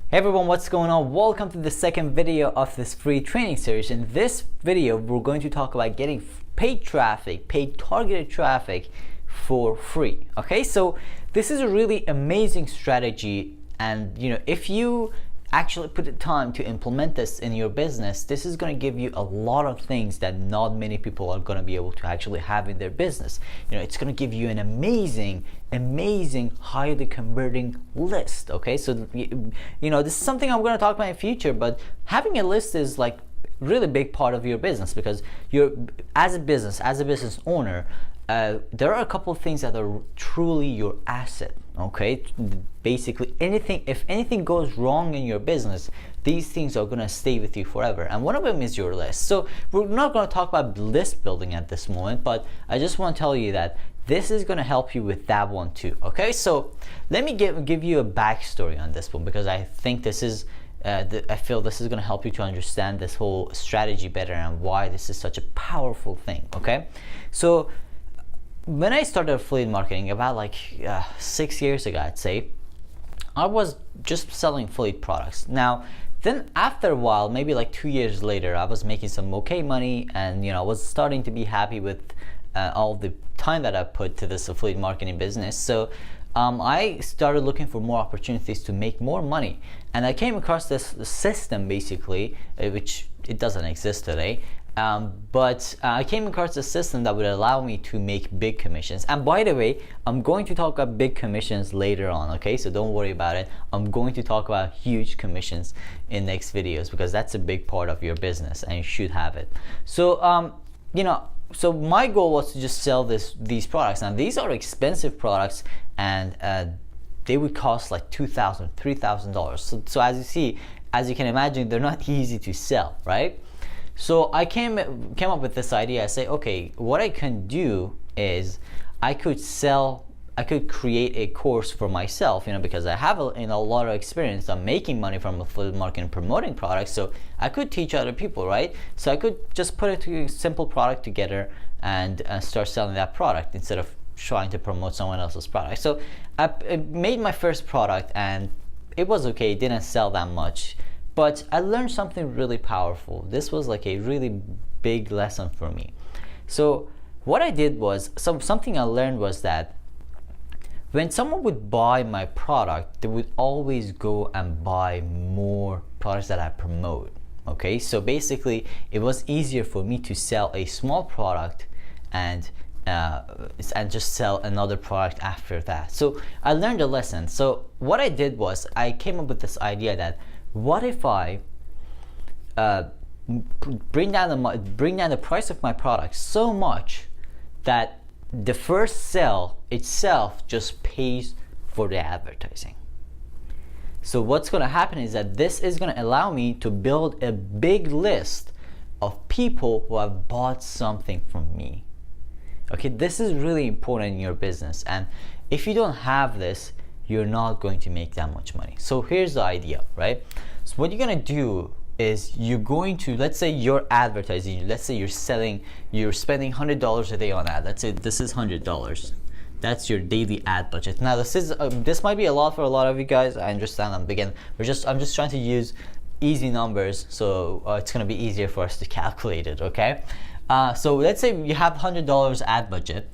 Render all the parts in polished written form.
Hey everyone, what's going on? Welcome to the second video of this free training series. In this video, we're going to talk about getting paid traffic, paid targeted traffic for free. Okay, so this is a really amazing strategy, and if you actually put the time to implement this in your business, this is going to give you a lot of things that not many people are going to be able to actually have in their business. It's going to give you an amazing highly converting list. Okay, so this is something I'm going to talk about in the future, but having a list is like really big part of your business, because you're as a business owner, there are a couple of things that are truly your asset. Okay, basically if anything goes wrong in your business, these things are going to stay with you forever, and one of them is your list. So we're not going to talk about list building at this moment, but I just want to tell you that this is going to help you with that one too. Okay, so let me give you a backstory on this one, because I think this is I feel this is going to help you to understand this whole strategy better and why this is such a powerful thing. Okay, so when I started affiliate marketing about 6 years ago, I'd say, I was just selling affiliate products. Now, then after a while, maybe like 2 years later, I was making some okay money, and I was starting to be happy with all the time that I put to this affiliate marketing business. So I started looking for more opportunities to make more money, and I came across this system basically, which it doesn't exist today. But I came across a system that would allow me to make big commissions. And by the way, I'm going to talk about big commissions later on, okay? So don't worry about it. I'm going to talk about huge commissions in next videos, because that's a big part of your business and you should have it. So, so my goal was to just sell these products. Now, these are expensive products, and they would cost like $2,000, $3,000. So as you can imagine, they're not easy to sell, right? So I came up with this idea. I say, okay, what I can do is I could create a course for myself, because I have a lot of experience on making money from affiliate marketing and promoting products. So I could teach other people, right? So I could just put a simple product together and start selling that product instead of trying to promote someone else's product. So I made my first product, and it was okay. It didn't sell that much, but I learned something really powerful. This was like a really big lesson for me. So what I did was, something I learned was that when someone would buy my product, they would always go and buy more products that I promote. Okay, so basically it was easier for me to sell a small product and just sell another product after that. So I learned a lesson. So what I did was, I came up with this idea that, what if I bring down the price of my product so much that the first sale itself just pays for the advertising? So what's going to happen is that this is going to allow me to build a big list of people who have bought something from me. Okay, this is really important in your business, and if you don't have this, you're not going to make that much money. So here's the idea, right? So what you're gonna do is, you're going to, let's say you're advertising, let's say you're spending $100 a day on ad. Let's say this is $100. That's your daily ad budget. Now this might be a lot for a lot of you guys. I understand. I'm just trying to use easy numbers, so it's gonna be easier for us to calculate it. Okay. So let's say you have $100 ad budget,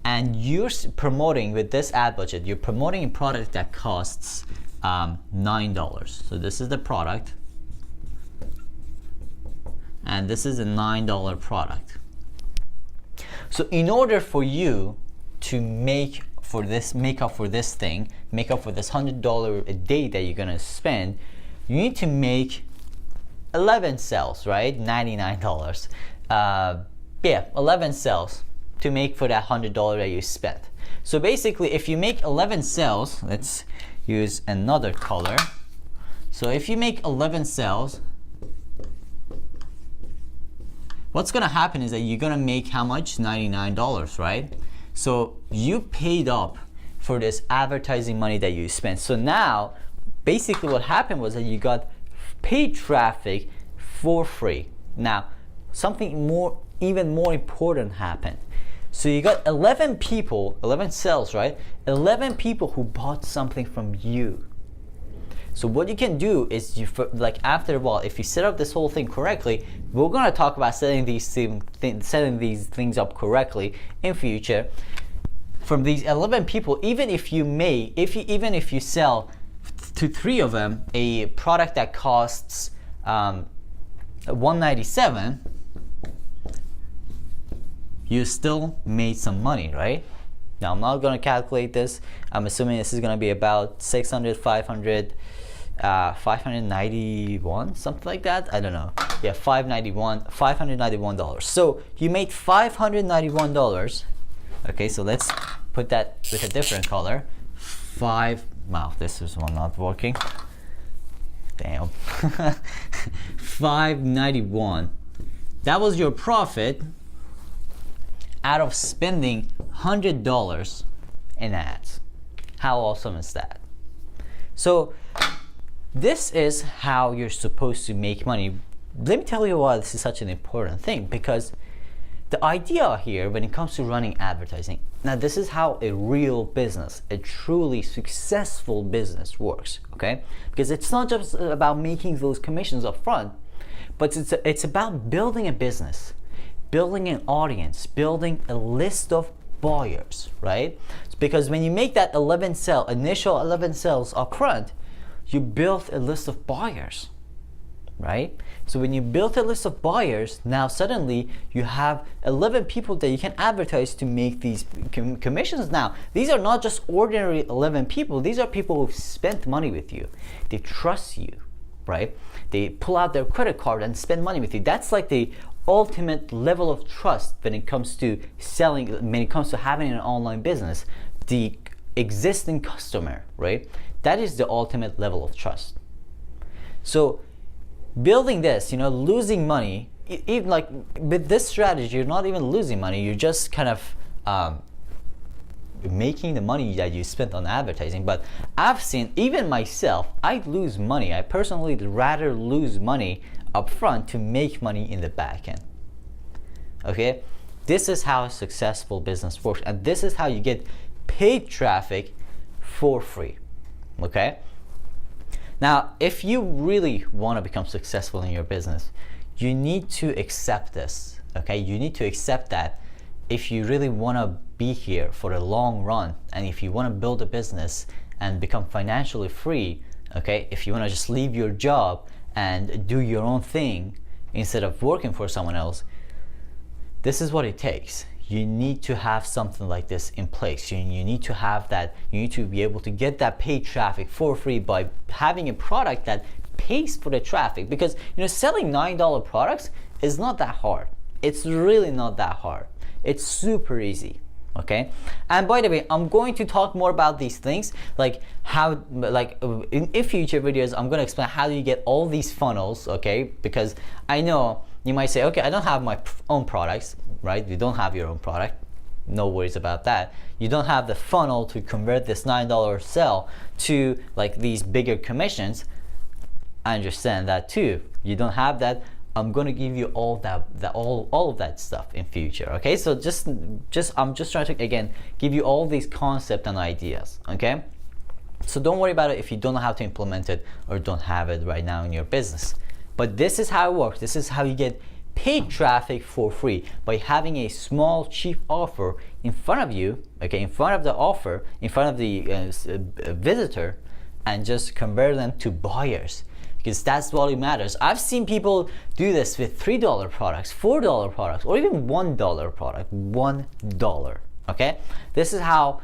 and you're promoting with this ad budget, you're promoting a product that costs $9. So this is the product, and this is a $9 product. So in order for you to make up for this $100 a day that you're gonna spend, you need to make 11 sales, right? $99. 11 sales to make for that $100 that you spent. So basically, if you make 11 sales, let's use another color. So if you make 11 sales, what's gonna happen is that you're gonna make how much? $99, right? So you paid up for this advertising money that you spent. So now, basically what happened was that you got paid traffic for free. Now, something even more important happened. So you got 11 sales, right? 11 people who bought something from you. So what you can do is like after a while, if you set up this whole thing correctly, we're gonna talk about setting these things up correctly in future. From these 11 people, even if you sell to 3 of them a product that costs $197, you still made some money, right? Now I'm not gonna calculate this. I'm assuming this is gonna be about 600, 500, 591, something like that. I don't know. Yeah, $591. So you made $591. Okay, so let's put that with a different color. Wow, this is one not working. Damn. 591. That was your profit out of spending $100 in ads. How awesome is that? So this is how you're supposed to make money. Let me tell you why this is such an important thing, because the idea here when it comes to running advertising, now this is how a real business, a truly successful business works, okay? Because it's not just about making those commissions up front, but it's about building a business, building an audience, building a list of buyers, right? Because when you make that initial 11 sales up front, you build a list of buyers, right? So when you build a list of buyers, now suddenly you have 11 people that you can advertise to make these commissions. Now, these are not just ordinary 11 people. These are people who've spent money with you. They trust you, right? They pull out their credit card and spend money with you. That's like the ultimate level of trust when it comes to selling, when it comes to having an online business. The existing customer, right? That is the ultimate level of trust. So building this, losing money, even like with this strategy, you're not even losing money. You're just kind of making the money that you spent on advertising. But I've seen, even myself, I lose money. I personally rather lose money up front to make money in the back end. Okay, this is how a successful business works, and this is how you get paid traffic for free. Okay. Now, if you really want to become successful in your business, you need to accept this, okay? You need to accept that if you really want to be here for the long run, and if you want to build a business and become financially free, okay? If you want to just leave your job and do your own thing instead of working for someone else, this is what it takes. You need to have something like this in place. You need to have that. You need to be able to get that paid traffic for free by having a product that pays for the traffic. Because selling $9 products is not that hard. It's really not that hard. It's super easy. Okay. And by the way, I'm going to talk more about these things, like how, in future videos, I'm going to explain how do you get all these funnels. Okay, because I know you might say, okay, I don't have my own products, right? You don't have your own product. No worries about that. You don't have the funnel to convert this $9 sale to like these bigger commissions. I understand that too. You don't have that. I'm gonna give you all of that stuff in future. Okay, so I'm just trying to again give you all these concepts and ideas. Okay, so don't worry about it if you don't know how to implement it or don't have it right now in your business. But this is how it works. This is how you get paid traffic for free, by having a small cheap offer in front of you, okay, in front of the offer, in front of the visitor, and just convert them to buyers, because that's what matters. I've seen people do this with $3 products, $4 products, or even $1 product, $1. Okay, this is how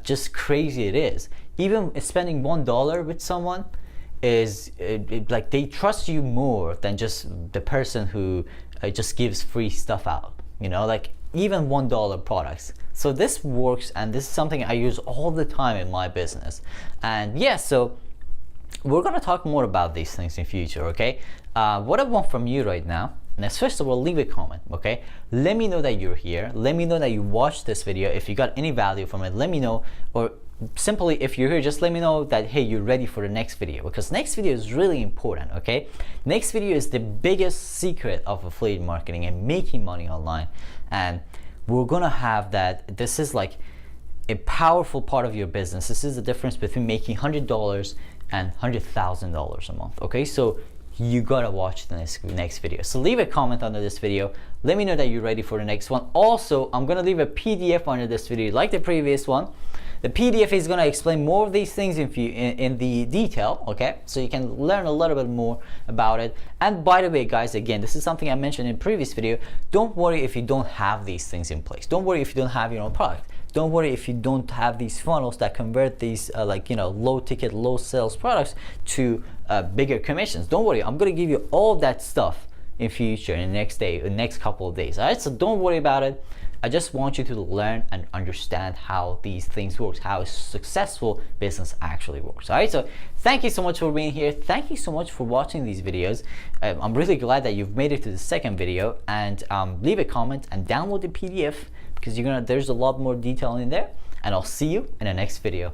just crazy it is. Even spending $1 with someone is like they trust you more than just the person who just gives free stuff out, like even $1 products. So this works, and this is something I use all the time in my business. And yeah, so we're going to talk more about these things in future. Okay, what I want from you right now is, first of all, leave a comment. Okay, let me know that you're here. Let me know that you watched this video. If you got any value from it, let me know. Or simply, if you're here, just let me know that, hey, you're ready for the next video, because next video is really important. Okay, next video is the biggest secret of affiliate marketing and making money online, and we're gonna have that. This is like a powerful part of your business. This is the difference between making $100 and $100,000 a month. Okay, so you gotta watch the next video. So leave a comment under this video. Let me know that you're ready for the next one. Also, I'm gonna leave a PDF under this video like the previous one. The PDF is gonna explain more of these things in the detail, okay? So you can learn a little bit more about it. And by the way, guys, again, this is something I mentioned in previous video. Don't worry if you don't have these things in place. Don't worry if you don't have your own product. Don't worry if you don't have these funnels that convert these low ticket, low sales products to bigger commissions. Don't worry, I'm gonna give you all that stuff in future, in the next couple of days. All right, so don't worry about it. I just want you to learn and understand how these things work, how a successful business actually works. All right, so thank you so much for being here. Thank you so much for watching these videos. I'm really glad that you've made it to the second video, and leave a comment and download the PDF because there's a lot more detail in there, and I'll see you in the next video.